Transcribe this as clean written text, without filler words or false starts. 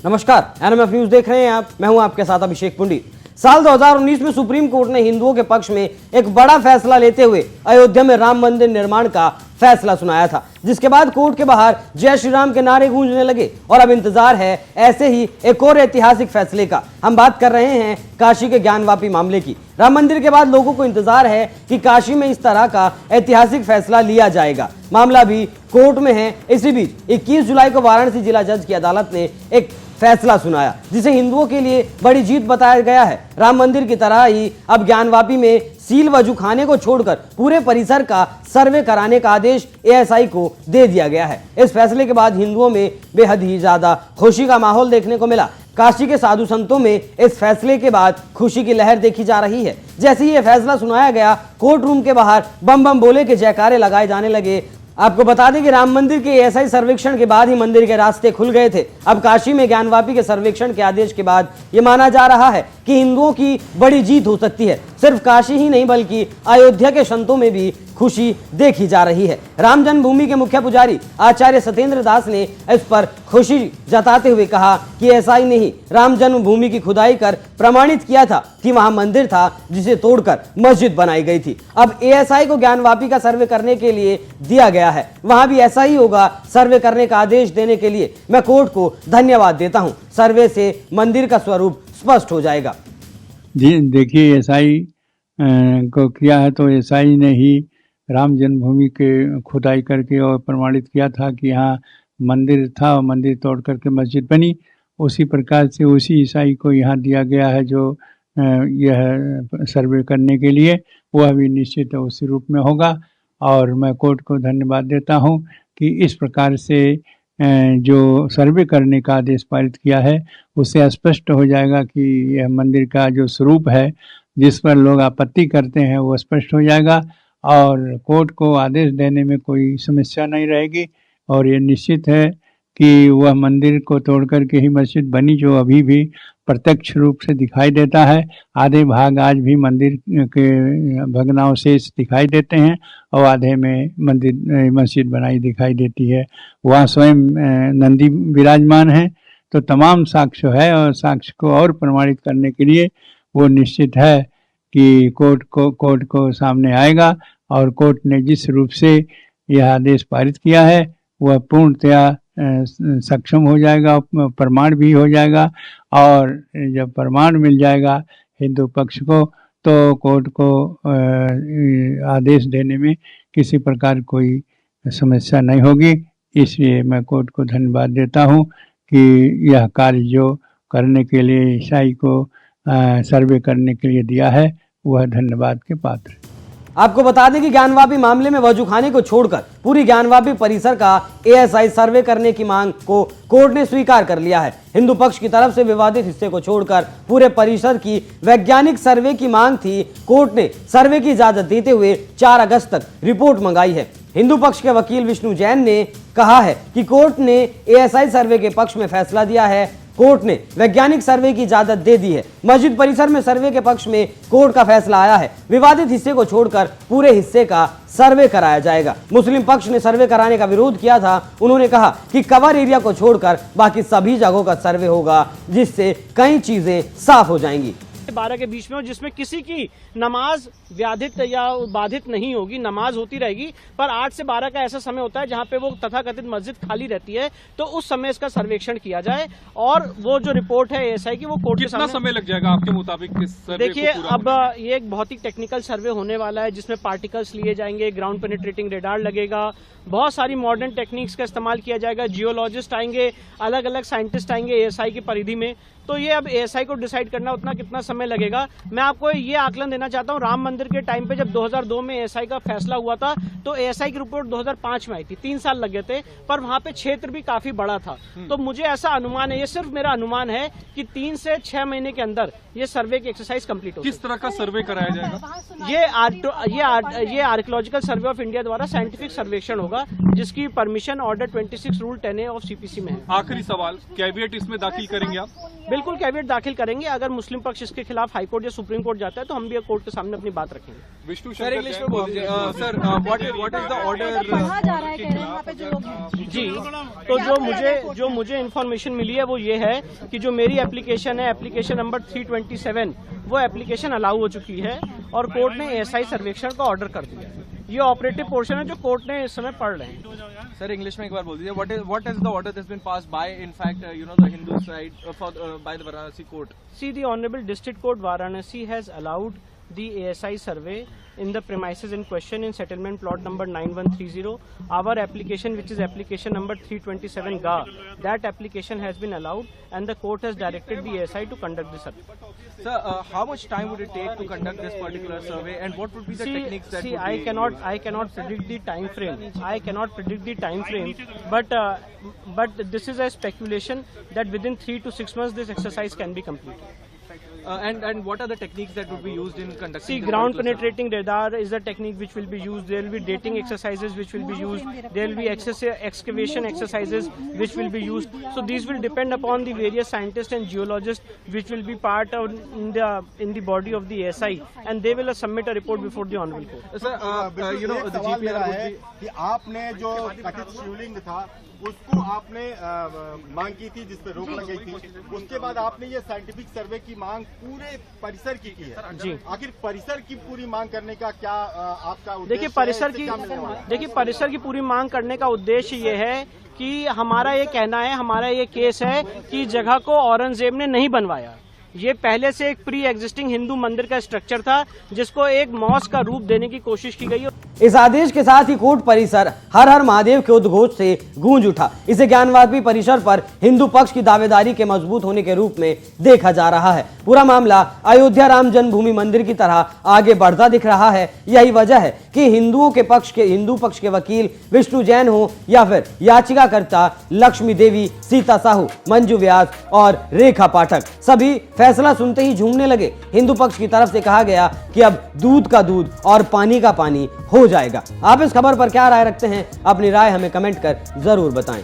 नमस्कार, NMF news देख रहे हैं आप। मैं हूं आपके साथ अभिषेक पुंडी। साल 2019 में सुप्रीम कोर्ट ने हिंदुओं के पक्ष में एक बड़ा फैसला लेते हुए अयोध्या में राम मंदिर निर्माण का फैसला सुनाया था, जिसके बाद कोर्ट के बाहर जय श्री राम के नारे गूंजने लगे और अब इंतजार है ऐसे ही एक और ऐतिहासिक फैसले का। हम बात कर रहे हैं काशी के ज्ञानवापी मामले की। राम मंदिर के बाद लोगों को इंतजार है कि काशी में इस तरह का ऐतिहासिक फैसला लिया जाएगा। मामला भी कोर्ट में है। इसी बीच 21 जुलाई को वाराणसी जिला जज की अदालत ने एक फैसला सुनाया, जिसे हिंदुओं के लिए बड़ी जीत बताया गया है। राम मंदिर की तरह ही अब ज्ञानवापी में सील वजू खाने को छोड़कर पूरे परिसर का सर्वे कराने का आदेश एएसआई को दे दिया गया है। इस फैसले के बाद हिंदुओं में बेहद ही ज्यादा खुशी का माहौल देखने को मिला। काशी के साधु संतों में इस फैसले के बाद खुशी की लहर देखी जा रही है। जैसे ही यह फैसला सुनाया गया, कोर्ट रूम के बाहर बम बम बोले के जयकारे लगाए जाने लगे। आपको बता दें कि राम मंदिर के एएसआई सर्वेक्षण के बाद ही मंदिर के रास्ते खुल गए थे। अब काशी में ज्ञानवापी के सर्वेक्षण के आदेश के बाद यह माना जा रहा है कि हिंदुओं की बड़ी जीत हो सकती है। सिर्फ काशी ही नहीं बल्कि अयोध्या के संतों में भी खुशी देखी जा रही है। राम जन्मभूमि के मुख्य पुजारी आचार्य सत्येंद्र दास ने इस पर खुशी जताते हुए कहा कि एएसआई ने ही राम जन्मभूमि की खुदाई कर प्रमाणित किया था कि वहां मंदिर था जिसे तोड़कर मस्जिद बनाई गई थी। अब एएसआई को ज्ञानवापी का सर्वे करने के लिए दिया गया है। वहां भी ऐसा ही होगा। सर्वे करने का आदेश देने के लिए मैं कोर्ट को धन्यवाद देता हूं। सर्वे से मंदिर का स्वरूप स्पष्ट हो जाएगा। जी देखिए, एएसआई को किया है तो एएसआई ने ही राम जन्मभूमि के खुदाई करके और प्रमाणित किया था कि यहाँ मंदिर था और मंदिर तोड़ करके मस्जिद बनी। उसी प्रकार से उसी ईसाई को यहाँ दिया गया है जो यह सर्वे करने के लिए, वह भी निश्चित उसी रूप में होगा। और मैं कोर्ट को धन्यवाद देता हूँ कि इस प्रकार से जो सर्वे करने का आदेश पारित किया है, उससे स्पष्ट हो जाएगा कि यह मंदिर का जो स्वरूप है जिस पर लोग आपत्ति करते हैं वो स्पष्ट हो जाएगा और कोर्ट को आदेश देने में कोई समस्या नहीं रहेगी। और ये निश्चित है कि वह मंदिर को तोड़ करके ही मस्जिद बनी, जो अभी भी प्रत्यक्ष रूप से दिखाई देता है। आधे भाग आज भी मंदिर के भग्नावशेष दिखाई देते हैं और आधे में मस्जिद बनाई दिखाई देती है। वहाँ स्वयं नंदी विराजमान है। तो तमाम साक्ष्य है और साक्ष्य को और प्रमाणित करने के लिए वो निश्चित है कि कोर्ट को सामने आएगा और कोर्ट ने जिस रूप से यह आदेश पारित किया है वह पूर्णतया सक्षम हो जाएगा, प्रमाण भी हो जाएगा। और जब प्रमाण मिल जाएगा हिंदू पक्ष को तो कोर्ट को आदेश देने में किसी प्रकार कोई समस्या नहीं होगी। इसलिए मैं कोर्ट को धन्यवाद देता हूँ कि यह कार्य जो करने के लिए ईसाई को सर्वे करने के लिए दिया है वह धन्यवाद के पात्र है। आपको बता दें कि ज्ञानवापी मामले में वजूखाने को छोड़कर पूरी ज्ञानवापी परिसर का एएसआई सर्वे करने की मांग को कोर्ट ने स्वीकार कर लिया है। हिंदू पक्ष की तरफ से विवादित हिस्से को छोड़कर पूरे परिसर की वैज्ञानिक सर्वे की मांग थी। कोर्ट ने सर्वे की इजाजत देते हुए 4 अगस्त तक रिपोर्ट मंगाई है। हिंदू पक्ष के वकील विष्णु जैन ने कहा है कि कोर्ट ने एएसआई सर्वे के पक्ष में फैसला दिया है। कोर्ट ने वैज्ञानिक सर्वे की इजाजत दे दी है। मस्जिद परिसर में सर्वे के पक्ष में कोर्ट का फैसला आया है। विवादित हिस्से को छोड़कर पूरे हिस्से का सर्वे कराया जाएगा। मुस्लिम पक्ष ने सर्वे कराने का विरोध किया था। उन्होंने कहा कि कवर एरिया को छोड़कर बाकी सभी जगहों का सर्वे होगा, जिससे कई चीजें साफ हो जाएंगी। 12 के बीच में हो, जिसमें किसी की नमाज व्याधित या बाधित नहीं होगी, नमाज होती रहेगी। पर 8 से 12 का ऐसा समय होता है जहां पे वो तथाकथित मस्जिद खाली रहती है, तो उस समय इसका सर्वेक्षण किया जाए और वो जो रिपोर्ट है एएसआई की वो कोर्ट के सामने। कितना समय लग जाएगा आपके मुताबिक इस सर्वे? देखिए, अब ये एक बहुत ही टेक्निकल सर्वे होने वाला है जिसमें पार्टिकल्स लिए जाएंगे, ग्राउंड पेनिट्रेटिंग रेडार लगेगा, बहुत सारी मॉडर्न टेक्निक्स का इस्तेमाल किया जाएगा, जियोलॉजिस्ट आएंगे, अलग अलग साइंटिस्ट आएंगे एएसआई की परिधि में। तो ये अब एएसआई को डिसाइड करना उतना कितना समय लगेगा। मैं आपको ये आकलन देना चाहता हूँ, राम मंदिर के टाइम पे जब 2002 में एएसआई का फैसला हुआ था तो एएसआई की रिपोर्ट 2005 में आई थी। 3 साल लगे थे, पर वहां पे क्षेत्र भी काफी बड़ा था। तो मुझे ऐसा अनुमान है, ये सिर्फ मेरा अनुमान है कि 3 से 6 महीने के अंदर ये सर्वे की एक्सरसाइज कंप्लीट होगी। किस तरह का सर्वे कराया जाएगा? ये आर्कियोलॉजिकल सर्वे ऑफ इंडिया द्वारा साइंटिफिक सर्वेक्षण होगा, जिसकी permission order 26 rule 10A of CPC में है। आखिरी सवाल, कैविएट इसमें दाखिल करेंगे आप? बिल्कुल कैविएट दाखिल करेंगे। अगर मुस्लिम पक्ष इसके खिलाफ हाईकोर्ट या सुप्रीम कोर्ट जाता है तो हम भी कोर्ट के सामने अपनी बात रखेंगे। विष्णु सर, इंग्लिश में बोल दीजिए sir, what is the order? पढ़ा जा रहा है, कह रहे हैं यहाँ पे जो लोग हैं। जी, तो जो मुझे इन्फॉर्मेशन मिली है वो ये है कि जो मेरी एप्लीकेशन है, एप्लीकेशन नंबर 327, वो एप्लीकेशन अलाउ हो चुकी है और कोर्ट ने एएसआई सर्वेक्षण का ऑर्डर कर दिया है। ये ऑपरेटिव पोर्शन है जो कोर्ट ने इस समय पढ़ रहे हैं। सर इंग्लिश में एक बार बोल दीजिए, what is the order that's been passed by in fact the Hindu side by the Varanasi court? See, the Honorable District Court Varanasi has allowed the ASI survey in the premises in question in settlement plot number 9130. Our application, which is application number 327 GA, that application has been allowed and the court has directed the ASI to conduct the survey. Sir, how much time would it take to conduct this particular survey, and what would be the techniques that would I be cannot predict the time frame. I cannot predict the time frame, but this is a speculation that within 3 to 6 months this exercise can be completed. and what are the techniques that would be used in conducting See, this ground particular survey? penetrating radar is the technique which will be used. There will be dating exercises which will be used. There will be excavation exercises which will be used. So these will depend upon the various scientists and geologists which will be part of in the body of the ASI, and they will submit a report before the honorable court. Sir, the सवाल मेरा GPR है would be... कि आपने जो कथित शिवलिंग था उसको आपने मांग की थी, जिस पे रोक लग गई थी, उसके बाद आपने ये साइंटिफिक सर्वे की मांग पूरे परिसर की है जी। आखिर परिसर की पूरी मांग करने का क्या आपका उद्देश्य देखिए है? परिसर इससे की क्या मिलने वाला है? देखिए परिसर की पूरी मांग करने का उद्देश्य ये है कि हमारा ये कहना है, हमारा ये केस है कि जगह को औरंगजेब ने नहीं बनवाया। ये पहले से एक प्री एग्जिस्टिंग हिंदू मंदिर का स्ट्रक्चर था जिसको एक मॉस्क का रूप देने की कोशिश की गई। इस आदेश के साथ ही कोर्ट परिसर हर हर महादेव के उद्घोष से गूंज उठा। इसे ज्ञानवापी परिसर पर हिंदू पक्ष की दावेदारी के मजबूत होने के रूप में देखा जा रहा है। पूरा मामला अयोध्या राम जन्मभूमि मंदिर की तरह आगे बढ़ता दिख रहा है। यही वजह है कि हिंदू पक्ष के वकील विष्णु जैन हो या फिर याचिकाकर्ता लक्ष्मी देवी, सीता साहू, मंजू व्यास और रेखा पाठक, सभी फैसला सुनते ही झूमने लगे। हिंदू पक्ष की तरफ से कहा गया कि अब दूध का दूध और पानी का पानी हो जाएगा। आप इस खबर पर क्या राय रखते हैं? अपनी राय हमें कमेंट कर जरूर बताएं।